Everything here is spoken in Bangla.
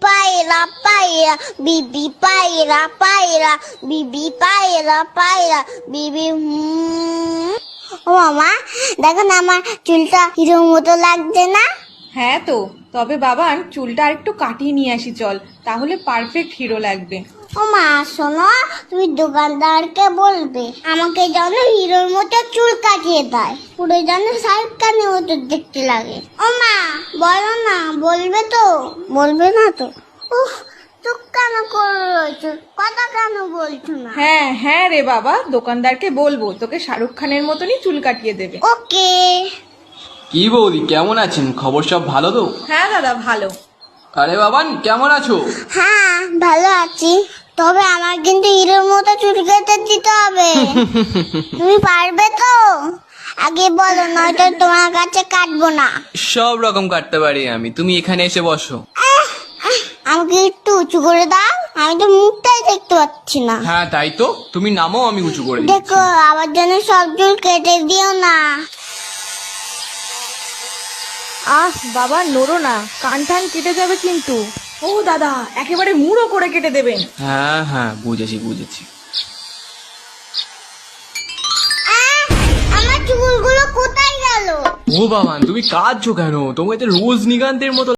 পায়রা পায়রা বিবি পায়রা পায়রা বিবি পায়রা পায়রা বিবি ও মামা দেখো না আমার চুলটা হিরোর মতো লাগছে না? হ্যাঁ তো, তবে বাবান চুলটা আরেকটু কাটিয়ে নিয়ে আসি চল, তাহলে পারফেক্ট হিরো লাগবে। ও মা শোনো, তুমি দোকানদারকে বলবে আমাকে যেন হিরোর মতো চুল কাটিয়ে দেয়, পুরো যেন শাহরুখ খানের মতো দেখতে লাগে। ও মা বলো না, বলবে তো? বলবে না তো? উফ, চুপ কেন করে রয়েছো, কথা কেন বলছো না? হ্যাঁ হ্যাঁ রে বাবা, দোকানদারকে বলবো তোকে শাহরুখ খানের মতনই চুল কাটিয়ে দেবে। ওকে। কি বৌদি, কেমন আছেন? খবর সব ভালো তো? হ্যাঁ দাদা ভালো। আরে বাবান, কেমন আছো? হ্যাঁ ভালো আছি, তবে আমার কিন্তু হিরোর মতো চুল কেটে দিতে হবে। তুমি পারবে তো? আগে বলো, নয়তো তোমার কাছে কাটবো না। সব রকম কাটতে পারি আমি, তুমি এখানে এসে বসো। আমাকে একটু উঁচু করে দাও, আমি তো মুখটাই দেখতে পাচ্ছি না। হ্যাঁ তাই তো, তুমি নামো, আমি উঁচু করে দিচ্ছি। দেখো আবার যেন সব চুল কেটে দিও না। আহ বাবা নড়ো না, কান টান কেটে যাবে কিন্তু। ও দাদা, একেবারে মুড়ো করে কেটে দেবেন। হ্যাঁ হ্যাঁ, বুঝেছি বুঝেছি। আমার চুলগুলো কোথায় গেল? ও বাবান, তুমি কাঁদছো কেন? তোমাকে তো রোজনীকান্তের মতো